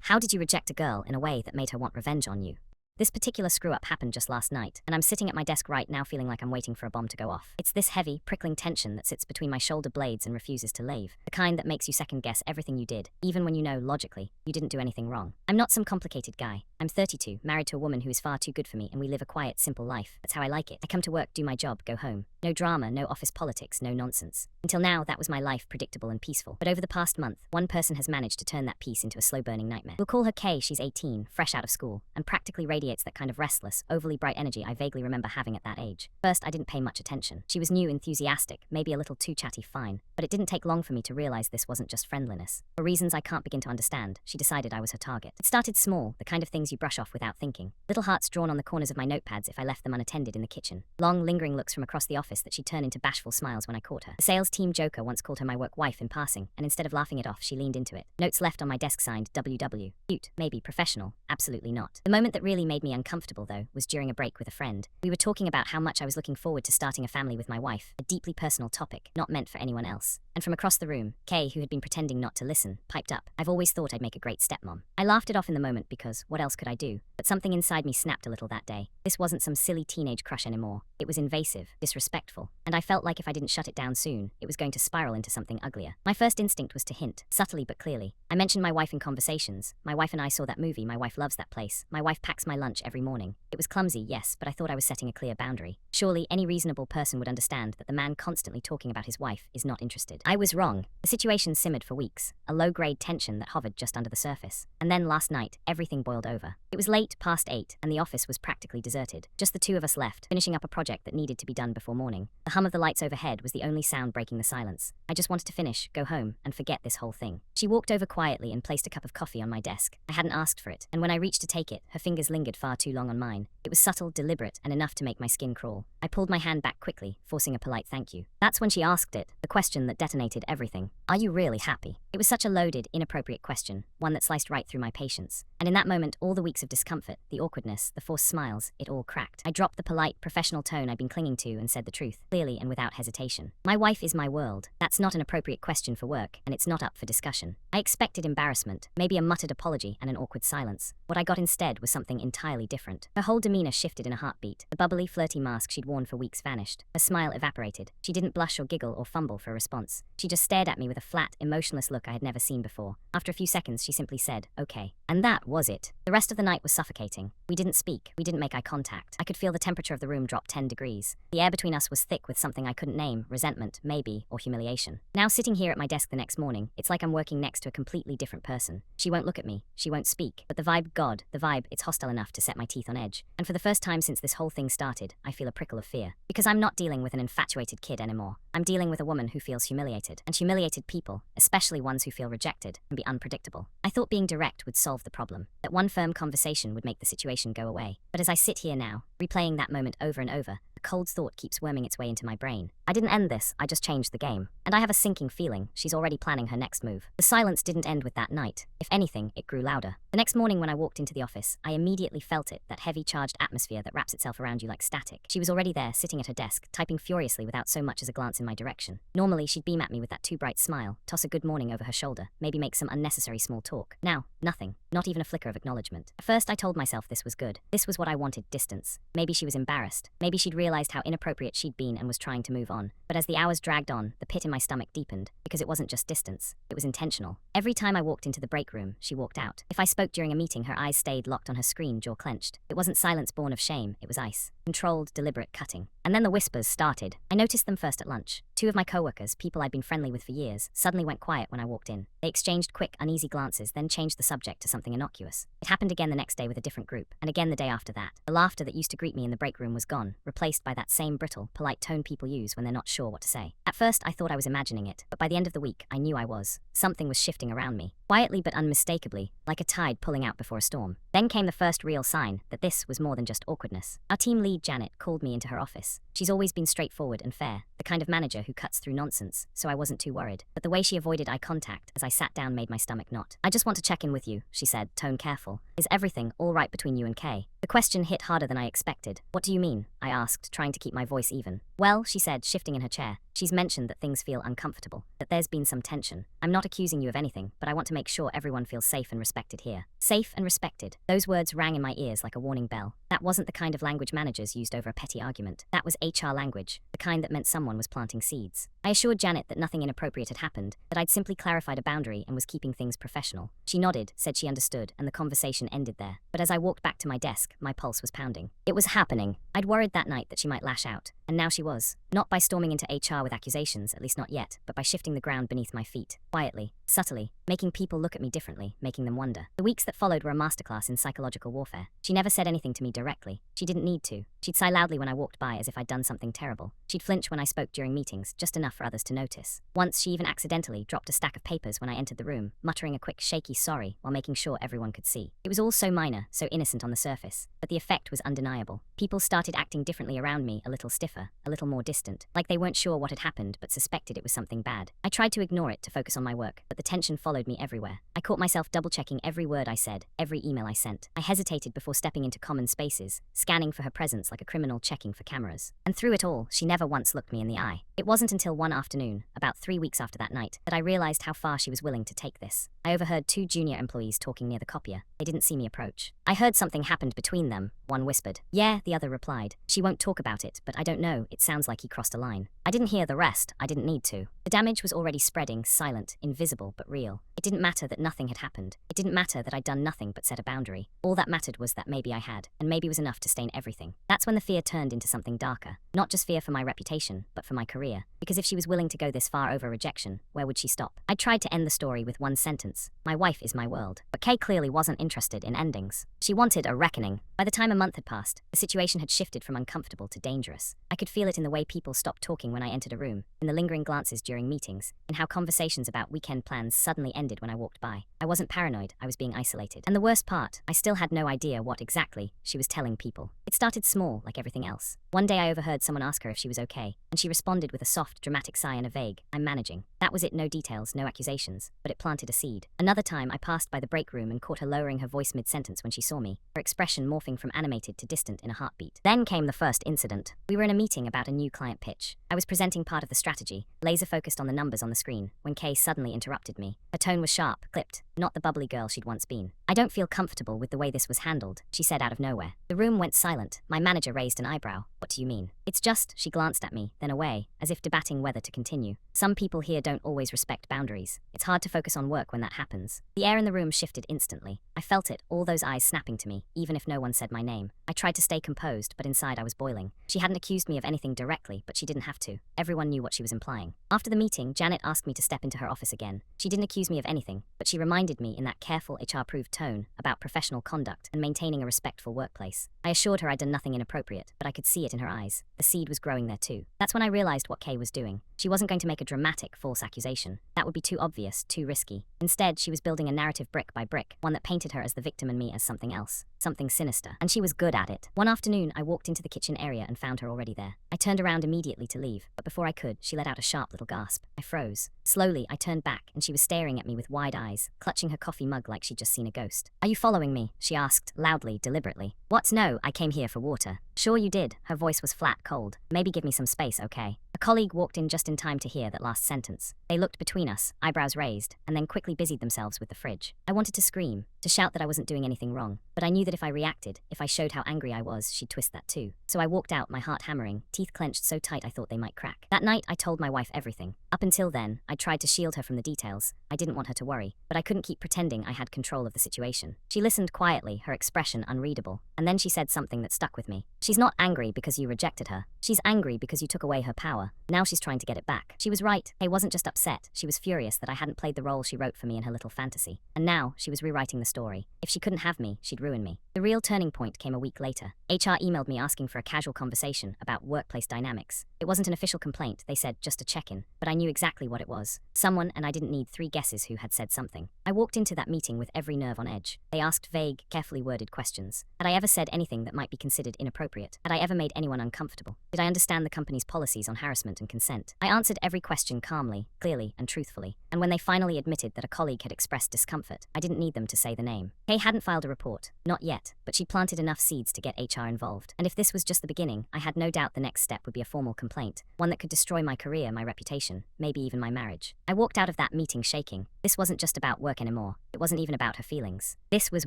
How did you reject a girl in a way that made her want revenge on you? This particular screw-up happened just last night, and I'm sitting at my desk right now feeling like I'm waiting for a bomb to go off. It's this heavy, prickling tension that sits between my shoulder blades and refuses to leave, the kind that makes you second-guess everything you did, even when you know, logically, you didn't do anything wrong. I'm not some complicated guy. I'm 32, married to a woman who is far too good for me, and we live a quiet, simple life. That's how I like it. I come to work, do my job, go home. No drama, no office politics, no nonsense. Until now, that was my life, predictable and peaceful. But over the past month, one person has managed to turn that peace into a slow-burning nightmare. We'll call her Kay. She's 18, fresh out of school, and practically radiates that kind of restless, overly bright energy I vaguely remember having at that age. First, I didn't pay much attention. She was new, enthusiastic, maybe a little too chatty, fine. But it didn't take long for me to realize this wasn't just friendliness. For reasons I can't begin to understand, she decided I was her target. It started small, the kind of things you brush off without thinking. Little hearts drawn on the corners of my notepads if I left them unattended in the kitchen. Long, lingering looks from across the office that she'd turn into bashful smiles when I caught her. The sales team joker once called her my work wife in passing, and instead of laughing it off, she leaned into it. Notes left on my desk signed WW. Cute, maybe professional, absolutely not. The moment that really made me uncomfortable, though, was during a break with a friend. We were talking about how much I was looking forward to starting a family with my wife, a deeply personal topic, not meant for anyone else. And from across the room, Kay, who had been pretending not to listen, piped up. I've always thought I'd make a great stepmom. I laughed it off in the moment because, what else could I do? But something inside me snapped a little that day. This wasn't some silly teenage crush anymore. It was invasive, disrespectful, and I felt like if I didn't shut it down soon, it was going to spiral into something uglier. My first instinct was to hint, subtly but clearly. I mentioned my wife in conversations. My wife and I saw that movie. My wife loves that place. My wife packs my lunch every morning. It was clumsy, yes, but I thought I was setting a clear boundary. Surely any reasonable person would understand that the man constantly talking about his wife is not interested. I was wrong. The situation simmered for weeks, a low-grade tension that hovered just under the surface. And then last night, everything boiled over. It was late past 8, and the office was practically deserted. Just the two of us left, finishing up a project that needed to be done before morning. The hum of the lights overhead was the only sound breaking the silence. I just wanted to finish, go home, and forget this whole thing. She walked over quietly and placed a cup of coffee on my desk. I hadn't asked for it, and when I reached to take it, her fingers lingered far too long on mine. It was subtle, deliberate, and enough to make my skin crawl. I pulled my hand back quickly, forcing a polite thank you. That's when she asked it, the question that detonated everything. Are you really happy? It was such a loaded, inappropriate question, one that sliced right through my patience. And in that moment, all the weeks of discomfort, the awkwardness, the forced smiles, it all cracked. I dropped the polite, professional tone I'd been clinging to and said the truth, clearly and without hesitation. My wife is my world. That's not an appropriate question for work, and it's not up for discussion. I expected embarrassment, maybe a muttered apology and an awkward silence. What I got instead was something entirely different. Her whole demeanor shifted in a heartbeat. The bubbly, flirty mask she'd worn for weeks vanished. Her smile evaporated. She didn't blush or giggle or fumble for a response. She just stared at me with a flat, emotionless look I had never seen before. After a few seconds, she simply said, "Okay." And that was it. The rest of the night was suffocating. We didn't speak. We didn't make eye contact. I could feel the temperature of the room drop 10 degrees. The air between us was thick with something I couldn't name, resentment, maybe, or humiliation. Now sitting here at my desk the next morning, it's like I'm working next to a completely different person. She won't look at me. She won't speak. But the vibe, it's hostile enough to set my teeth on edge. And for the first time since this whole thing started, I feel a prickle of fear. Because I'm not dealing with an infatuated kid anymore. I'm dealing with a woman who feels humiliated. And humiliated people, especially ones who feel rejected, can be unpredictable. I thought being direct would solve the problem. That one firm conversation would make the situation go away. But as I sit here now, replaying that moment over and over, a cold thought keeps worming its way into my brain. I didn't end this, I just changed the game. And I have a sinking feeling she's already planning her next move. The silence didn't end with that night. If anything, it grew louder. The next morning when I walked into the office, I immediately felt it, that heavy charged atmosphere that wraps itself around you like static. She was already there, sitting at her desk, typing furiously without so much as a glance in my direction. Normally, she'd beam at me with that too bright smile, toss a good morning over her shoulder, maybe make some unnecessary small talk. Now, nothing. Not even a flicker of acknowledgement. At first, I told myself this was good. This was what I wanted, distance. Maybe she was embarrassed. Maybe she'd realized how inappropriate she'd been and was trying to move on. But as the hours dragged on, the pit in my stomach deepened, because it wasn't just distance. It was intentional. Every time I walked into the break room, she walked out. If I spoke during a meeting, her eyes stayed locked on her screen, jaw clenched. It wasn't silence born of shame, it was ice. Controlled, deliberate cutting. And then the whispers started. I noticed them first at lunch. Two of my coworkers, people I'd been friendly with for years, suddenly went quiet when I walked in. They exchanged quick, uneasy glances, then changed the subject to something innocuous. It happened again the next day with a different group, and again the day after that. The laughter that used to greet me in the break room was gone, replaced by that same brittle, polite tone people use when they're not sure what to say. At first, I thought I was imagining it, but by the end of the week, I knew I was. Something was shifting around me, quietly but unmistakably, like a tide pulling out before a storm. Then came the first real sign that this was more than just awkwardness. Our team lead, Janet, called me into her office. She's always been straightforward and fair, the kind of manager who cuts through nonsense, so I wasn't too worried. But the way she avoided eye contact as I sat down made my stomach knot. "I just want to check in with you," she said, tone careful. "Is everything all right between you and Kay?" The question hit harder than I expected. "What do you mean?" I asked, trying to keep my voice even. Well, she said, shifting in her chair, she's mentioned that things feel uncomfortable, that there's been some tension. I'm not accusing you of anything, but I want to make sure everyone feels safe and respected here. Safe and respected. Those words rang in my ears like a warning bell. That wasn't the kind of language managers used over a petty argument. That was HR language, the kind that meant someone was planting seeds. I assured Janet that nothing inappropriate had happened, that I'd simply clarified a boundary and was keeping things professional. She nodded, said she understood, and the conversation ended there. But as I walked back to my desk, my pulse was pounding. It was happening. I'd worried that night that she might lash out, and now she was. Not by storming into HR with accusations, at least not yet, but by shifting the ground beneath my feet, quietly, subtly, making people look at me differently, making them wonder. The weeks that followed were a masterclass in psychological warfare. She never said anything to me directly. She didn't need to. She'd sigh loudly when I walked by as if I'd done something terrible. She'd flinch when I spoke during meetings, just enough for others to notice. Once she even accidentally dropped a stack of papers when I entered the room, muttering a quick shaky sorry while making sure everyone could see. It was all so minor, so innocent on the surface, but the effect was undeniable. People started acting differently around me, a little stiffer, a little more distant, like they weren't sure what had happened but suspected it was something bad. I tried to ignore it to focus on my work, but the tension followed me everywhere. I caught myself double-checking every word I said, every email I sent. I hesitated before stepping into common spaces, scanning for her presence like a criminal checking for cameras. And through it all, she never once looked me in the eye. It wasn't until one afternoon, about 3 weeks after that night, that I realized how far she was willing to take this. I overheard 2 junior employees talking near the copier. They didn't see me approach. I heard something happened between them, one whispered. Yeah, the other replied. She won't talk about it, but I don't know, it sounds like he crossed a line. I didn't hear the rest, I didn't need to. The damage was already spreading, silent, invisible, but real. It didn't matter that nothing had happened. It didn't matter that I'd done nothing but set a boundary. All that mattered was that maybe I had, and maybe was enough to stain everything. That's when the fear turned into something darker. Not just fear for my reputation, but for my career. Because if she was willing to go this far over rejection, where would she stop? I tried to end the story with one sentence. My wife is my world. But Kay clearly wasn't interested in endings. She wanted a reckoning. By the time a month had passed, the situation had shifted from uncomfortable to dangerous. I could feel it in the way people stopped talking when I entered a room, in the lingering glances during meetings, in how conversations about weekend plans suddenly ended when I walked by. I wasn't paranoid, I was being isolated. And the worst part, I still had no idea what exactly she was telling people. It started small, like everything else. One day I overheard someone ask her if she was okay, and she responded with a soft, dramatic sigh and a vague, "I'm managing." That was it, no details, no accusations, but it planted a seed. Another time, I passed by the break room and caught her lowering her voice mid-sentence when she saw me, her expression morphing from animated to distant in a heartbeat. Then came the first incident. We were in a meeting about a new client pitch. I was presenting part of the strategy, laser-focused on the numbers on the screen, when Kay suddenly interrupted me. Her tone was sharp, clipped, not the bubbly girl she'd once been. "I don't feel comfortable with the way this was handled," she said out of nowhere. The room went silent. My manager raised an eyebrow. "What do you mean?" "It's just," she glanced at me, then away, as if debating whether to continue. "Some people here don't always respect boundaries. It's hard to focus on work when that happens." The air in the room shifted instantly. I felt it, all those eyes snapping to me, even if no one said my name. I tried to stay composed, but inside I was boiling. She hadn't accused me of anything directly, but she didn't have to. Everyone knew what she was implying. After the meeting, Janet asked me to step into her office again. She didn't accuse me of anything, but she reminded me in that careful, HR-approved tone about professional conduct and maintaining a respectful workplace. I assured her I'd done nothing inappropriate, but I could see it in her eyes. The seed was growing there too. That's when I realized what Kay was doing. She wasn't going to make a dramatic, false accusation. That would be too obvious, too risky. Instead, she was building a narrative brick by brick, one that painted her as the victim and me as something else. Something sinister. And she was good at it. One afternoon, I walked into the kitchen area and found her already there. I turned around immediately to leave, but before I could, she let out a sharp little gasp. I froze. Slowly, I turned back, and she was staring at me with wide eyes, clutching her coffee mug like she'd just seen a ghost. "Are you following me?" she asked, loudly, deliberately. "What? No, I came here for water." "Sure you did." Her voice was flat, cold. "Maybe give me some space, okay?" A colleague walked in just in time to hear that last sentence. They looked between us, eyebrows raised, and then quickly busied themselves with the fridge. I wanted to scream, to shout that I wasn't doing anything wrong, but I knew that if I reacted, if I showed how angry I was, she'd twist that too. So I walked out, my heart hammering, teeth clenched so tight I thought they might crack. That night, I told my wife everything. Up until then, I tried to shield her from the details. I didn't want her to worry, but I couldn't keep pretending I had control of the situation. She listened quietly, her expression unreadable, and then she said something that stuck with me. "She's not angry because you rejected her. She's angry because you took away her power. Now she's trying to get it back." She was right. Kay wasn't just upset. She was furious that I hadn't played the role she wrote for me in her little fantasy. And now, she was rewriting the story. If she couldn't have me, she'd ruin me. The real turning point came a week later. HR emailed me asking for a casual conversation about workplace dynamics. It wasn't an official complaint, they said just a check-in, but I knew exactly what it was. Someone, and I didn't need 3 guesses who had said something. I walked into that meeting with every nerve on edge. They asked vague, carefully worded questions. Had I ever said anything that might be considered inappropriate? Had I ever made anyone uncomfortable? Did I understand the company's policies on harassment and consent? I answered every question calmly, clearly, and truthfully. And when they finally admitted that a colleague had expressed discomfort, I didn't need them to say the name. Kay hadn't filed a report. Not yet, but she'd planted enough seeds to get HR involved. And if this was just the beginning, I had no doubt the next step would be a formal complaint, one that could destroy my career, my reputation, maybe even my marriage. I walked out of that meeting shaking. This wasn't just about work anymore. It wasn't even about her feelings. This was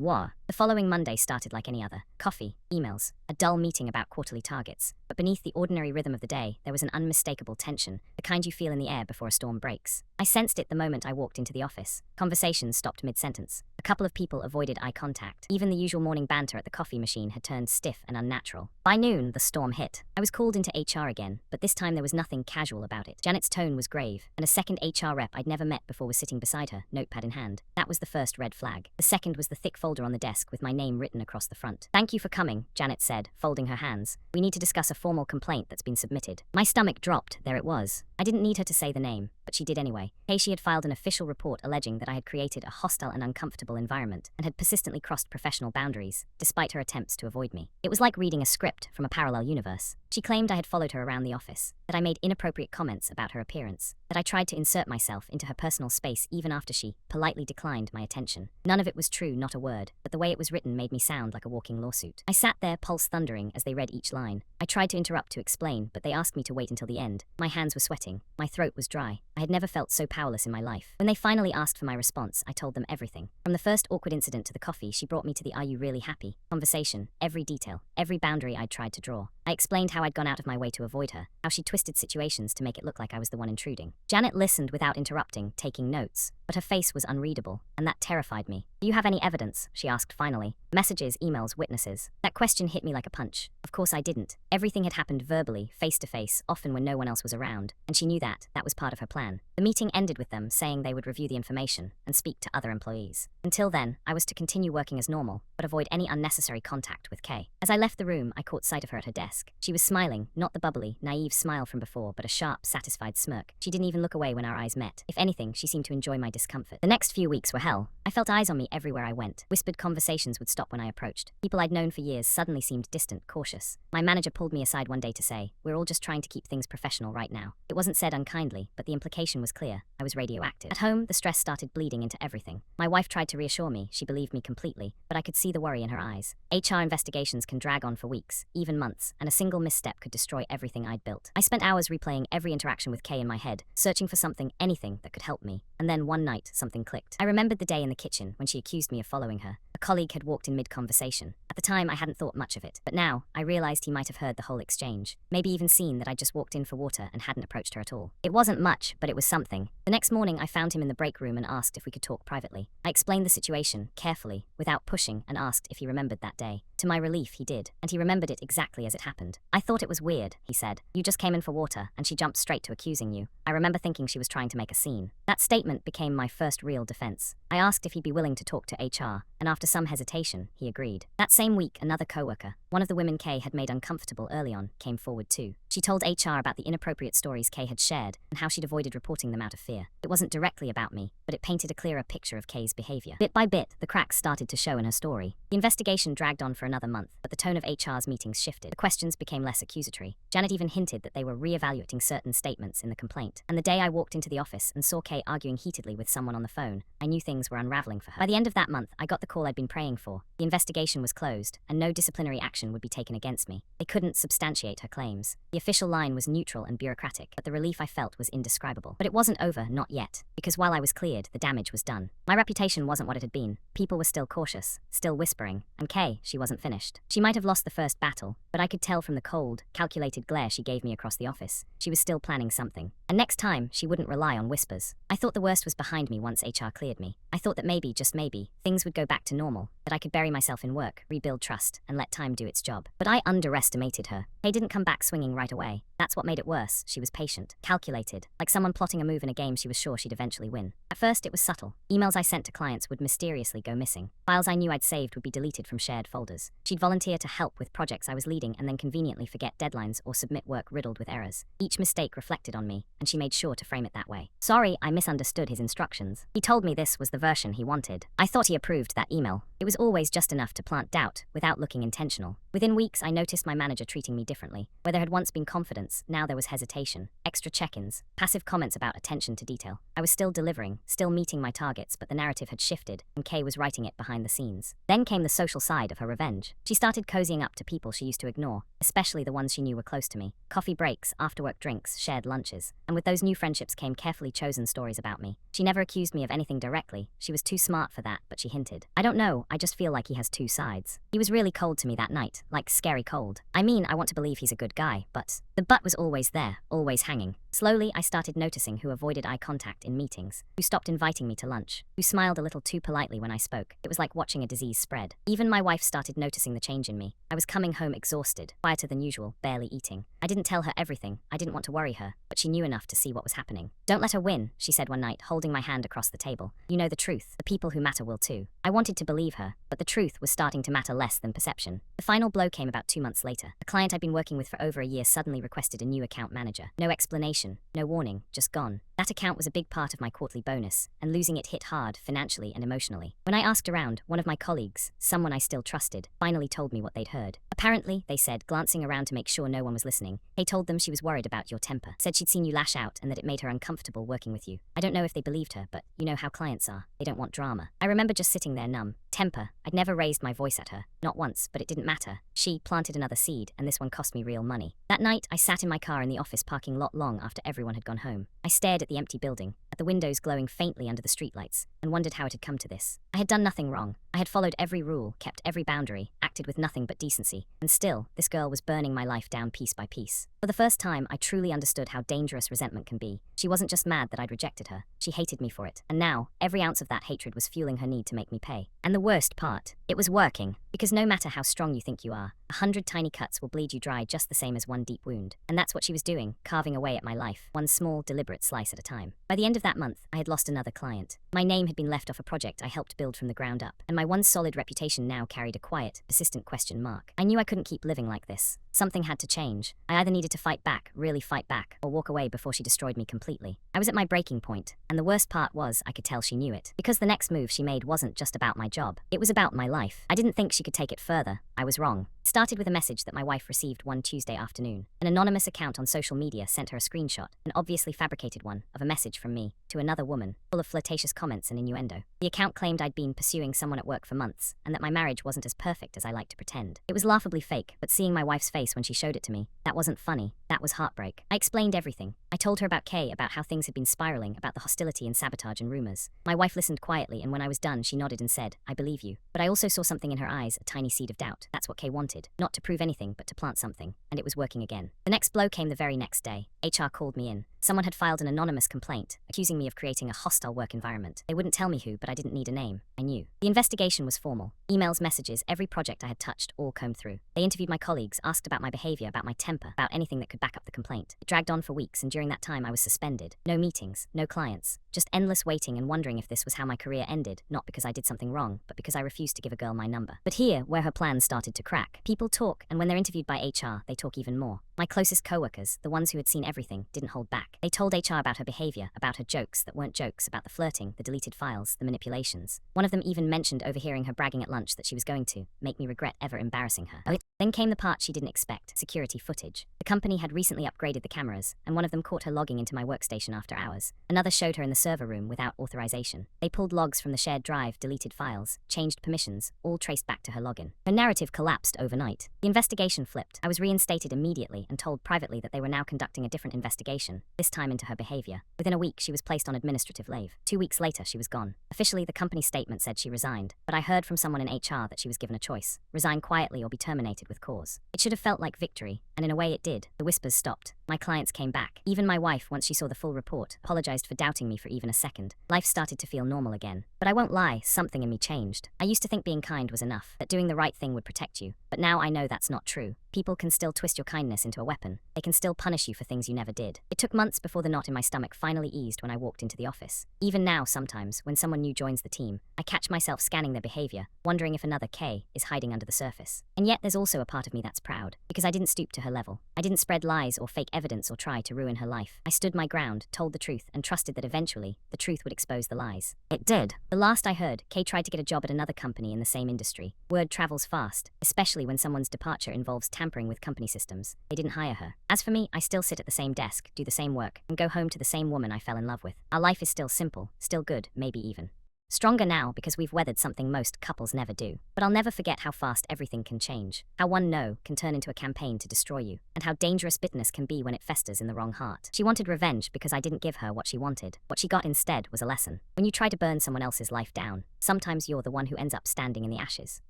war. The following Monday started like any other. Coffee, emails, a dull meeting about quarterly targets. But beneath the ordinary rhythm of the day, there was an unmistakable tension, the kind you feel in the air before a storm breaks. I sensed it the moment I walked into the office. Conversations stopped mid-sentence. A couple of people avoided eye contact. Even the usual morning banter at the coffee machine had turned stiff and unnatural. By noon, the storm hit. I was called into HR again, but this time there was nothing casual about it. Janet's tone was grave, and a second HR rep I'd never met before was sitting beside her, notepad in hand. That was the first red flag. The second was the thick folder on the desk with my name written across the front. "Thank you for coming," Janet said, folding her hands. "We need to discuss a formal complaint that's been submitted." My stomach dropped. There it was. I didn't need her to say the name, but she did anyway. She had filed an official report alleging that I had created a hostile and uncomfortable environment and had persistently crossed professional boundaries, despite her attempts to avoid me. It was like reading a script from a parallel universe. She claimed I had followed her around the office, that I made inappropriate comments about her appearance, that I tried to insert myself into her personal space even after she politely declined my attention. None of it was true, not a word, but the way it was written made me sound like a walking lawsuit. I sat there, pulse thundering, as they read each line. I tried to interrupt to explain, but they asked me to wait until the end. My hands were sweating. My throat was dry. I had never felt so powerless in my life. When they finally asked for my response, I told them everything. From the first awkward incident to the coffee, she brought me to the "Are you really happy?" conversation, every detail, every boundary I'd tried to draw. I explained how I'd gone out of my way to avoid her, how she twisted situations to make it look like I was the one intruding. Janet listened without interrupting, taking notes, but her face was unreadable, and that terrified me. "Do you have any evidence?" she asked finally. "Messages, emails, witnesses?" That question hit me like a punch. Of course I didn't. Everything had happened verbally, face to face, often when no one else was around, and she knew that. That was part of her plan. The meeting ended with them saying they would review the information and speak to other employees. Until then, I was to continue working as normal, but avoid any unnecessary contact with Kay. As I left the room, I caught sight of her at her desk. She was smiling, not the bubbly, naive smile from before, but a sharp, satisfied smirk. She didn't even look away when our eyes met. If anything, she seemed to enjoy my discomfort. The next few weeks were hell. I felt eyes on me everywhere I went. Whispered conversations would stop when I approached. People I'd known for years suddenly seemed distant, cautious. My manager pulled me aside one day to say, "We're all just trying to keep things professional right now." It wasn't said unkindly, but the implication was clear. I was radioactive. At home, the stress started bleeding into everything. My wife tried to reassure me. She believed me completely, but I could see the worry in her eyes. HR investigations can drag on for weeks, even months, and a single misstep could destroy everything I'd built. I spent hours replaying every interaction with Kay in my head, searching for something, anything that could help me. And then one night, something clicked. I remembered the day in the kitchen when she accused me of following her. A colleague had walked in mid-conversation. At the time, I hadn't thought much of it, but now, I realized he might have heard the whole exchange. Maybe even seen that I'd just walked in for water and hadn't approached her at all. It wasn't much, but it was something. The next morning, I found him in the break room and asked if we could talk privately. I explained the situation, carefully, without pushing, and asked if he remembered that day. To my relief, he did, and he remembered it exactly as it happened. "I thought it was weird," he said. "You just came in for water, and she jumped straight to accusing you. I remember thinking she was trying to make a scene." That statement became my first real defense. I asked if he'd be willing to talk to HR, and after some hesitation, he agreed. That same week, another coworker, one of the women Kay had made uncomfortable early on, came forward too. She told HR about the inappropriate stories Kay had shared and how she'd avoided reporting them out of fear. It wasn't directly about me, but it painted a clearer picture of Kay's behavior. Bit by bit, the cracks started to show in her story. The investigation dragged on for another month, but the tone of HR's meetings shifted. The questions became less accusatory. Janet even hinted that they were re-evaluating certain statements in the complaint. And the day I walked into the office and saw Kay arguing heatedly with someone on the phone, I knew things were unraveling for her. By the end of that month, I got the call I'd been praying for. The investigation was closed, and no disciplinary action would be taken against me. They couldn't substantiate her claims. The official line was neutral and bureaucratic, but the relief I felt was indescribable. But it wasn't over, not yet, because while I was cleared, the damage was done. My reputation wasn't what it had been. People were still cautious, still whispering, and Kay, she wasn't finished. She might have lost the first battle, but I could tell from the cold, calculated glare she gave me across the office. She was still planning something. And next time, she wouldn't rely on whispers. I thought the worst was behind me once HR cleared me. I thought that maybe, just maybe, things would go back to normal, that I could bury myself in work, rebuild trust, and let time do its job. But I underestimated her. Kay didn't come back swinging right away. That's what made it worse. She was patient, calculated, like someone plotting a move in a game she was sure she'd eventually win. At first, it was subtle. Emails I sent to clients would mysteriously go missing. Files I knew I'd saved would be deleted from shared folders. She'd volunteer to help with projects I was leading and then conveniently forget deadlines or submit work riddled with errors. Each mistake reflected on me, and she made sure to frame it that way. "Sorry, I misunderstood his instructions. He told me this was the version he wanted. I thought he approved that email. It was always just enough to plant doubt, without looking intentional. Within weeks, I noticed my manager treating me differently. Where there had once been confidence, now there was hesitation. Extra check-ins, passive comments about attention to detail. I was still delivering, still meeting my targets, but the narrative had shifted, and Kay was writing it behind the scenes. Then came the social side of her revenge. She started cozying up to people she used to ignore, especially the ones she knew were close to me. Coffee breaks, after-work drinks, shared lunches. And with those new friendships came carefully chosen stories about me. She never accused me of anything directly. She was too smart for that, but she hinted. I don't know, I just feel like he has two sides. He was really cold to me that night, like scary cold. I mean, I want to believe he's a good guy, but the but was always there, always hanging. Slowly, I started noticing who avoided eye contact in meetings, who stopped inviting me to lunch, who smiled a little too politely when I spoke. It was like watching a disease spread. Even my wife started noticing the change in me. I was coming home exhausted, quieter than usual, barely eating. I didn't tell her everything. I didn't want to worry her, but she knew enough to see what was happening. Don't let her win, she said one night, holding my hand across the table. You know the truth. The people who matter will too. I wanted to believe her, but the truth was starting to matter less than perception. The final blow came about 2 months later. A client I'd been working with for over a year suddenly requested a new account manager. No explanation, no warning, just gone. That account was a big part of my quarterly bonus, and losing it hit hard, financially and emotionally. When I asked around, one of my colleagues, someone I still trusted, finally told me what they'd heard. Apparently, they said, glancing around to make sure no one was listening, Kay told them she was worried about your temper, said she'd seen you lash out and that it made her uncomfortable working with you. I don't know if they believed her, but you know how clients are. They don't want drama. I remember just sitting there numb. Temper. I'd never raised my voice at her. Not once, but it didn't matter. She planted another seed, and this one cost me real money. That night, I sat in my car in the office parking lot long after everyone had gone home. I stared at the empty building, at the windows glowing faintly under the streetlights, and wondered how it had come to this. I had done nothing wrong. I had followed every rule, kept every boundary, acted with nothing but decency, and still, this girl was burning my life down piece by piece. For the first time, I truly understood how dangerous resentment can be. She wasn't just mad that I'd rejected her. She hated me for it. And now, every ounce of that hatred was fueling her need to make me pay. And the worst part, it was working. Because no matter how strong you think you are, 100 tiny cuts will bleed you dry just the same as one deep wound. And that's what she was doing, carving away at my life, one small, deliberate slice at a time. By the end of that month, I had lost another client. My name had been left off a project I helped build from the ground up, and my once solid reputation now carried a quiet, persistent question mark. I knew I couldn't keep living like this. Something had to change. I either needed to fight back, really fight back, or walk away before she destroyed me completely. I was at my breaking point, and the worst part was I could tell she knew it. Because the next move she made wasn't just about my job. It was about my life. I didn't think she could take it further. I was wrong. It started with a message that my wife received one Tuesday afternoon. An anonymous account on social media sent her a screenshot, an obviously fabricated one, of a message from me to another woman, full of flirtatious comments and innuendo. The account claimed I'd been pursuing someone at work for months, and that my marriage wasn't as perfect as I like to pretend. It was laughably fake, but seeing my wife's face when she showed it to me, that wasn't funny. That was heartbreak. I explained everything. I told her about Kay, about how things had been spiraling, about the hostility and sabotage and rumors. My wife listened quietly, and when I was done, she nodded and said, I believe you. But I also saw something in her eyes, a tiny seed of doubt. That's what Kay wanted. Not to prove anything, but to plant something. And it was working again. The next blow came the very next day. HR called me in. Someone had filed an anonymous complaint, accusing me of creating a hostile work environment. They wouldn't tell me who, but I didn't need a name. I knew. The investigation was formal. Emails, messages, every project I had touched, all combed through. They interviewed my colleagues, asked about my behavior, about my temper, about anything that could back up the complaint. It dragged on for weeks, and during that time I was suspended. No meetings, no clients. Just endless waiting and wondering if this was how my career ended, not because I did something wrong, but because I refused to give a girl my number. But here, where her plans started to crack. People talk, and when they're interviewed by HR, they talk even more. My closest coworkers, the ones who had seen everything, didn't hold back. They told HR about her behavior, about her jokes that weren't jokes, about the flirting, the deleted files, the manipulations. One of them even mentioned overhearing her bragging at lunch that she was going to make me regret ever embarrassing her. Then came the part she didn't expect, security footage. The company had recently upgraded the cameras, and one of them caught her logging into my workstation after hours. Another showed her in the server room without authorization. They pulled logs from the shared drive, deleted files, changed permissions, all traced back to her login. Her narrative collapsed overnight. The investigation flipped. I was reinstated immediately and told privately that they were now conducting a different investigation, this time into her behavior. Within a week, she was placed on administrative leave. 2 weeks later, she was gone. Officially, the company statement said she resigned, but I heard from someone in HR that she was given a choice: resign quietly or be terminated with cause. It should have felt like victory, and in a way it did. The whispers stopped. My clients came back. Even my wife, once she saw the full report, apologized for doubting me for even a second. Life started to feel normal again. But I won't lie, something in me changed. I used to think being kind was enough, that doing the right thing would protect you. But now I know that's not true. People can still twist your kindness into a weapon. They can still punish you for things you never did. It took months before the knot in my stomach finally eased when I walked into the office. Even now, sometimes, when someone new joins the team, I catch myself scanning their behavior, wondering if another Kay is hiding under the surface. And yet there's also a part of me that's proud, because I didn't stoop to her level. I didn't spread lies or fake evidence or try to ruin her life. I stood my ground, told the truth, and trusted that eventually, the truth would expose the lies. It did. The last I heard, Kay tried to get a job at another company in the same industry. Word travels fast, especially when someone's departure involves tampering with company systems. They didn't hire her. As for me, I still sit at the same desk, do the same work, and go home to the same woman I fell in love with. Our life is still simple, still good, maybe even stronger now because we've weathered something most couples never do. But I'll never forget how fast everything can change. How one no can turn into a campaign to destroy you. And how dangerous bitterness can be when it festers in the wrong heart. She wanted revenge because I didn't give her what she wanted. What she got instead was a lesson. When you try to burn someone else's life down, sometimes you're the one who ends up standing in the ashes.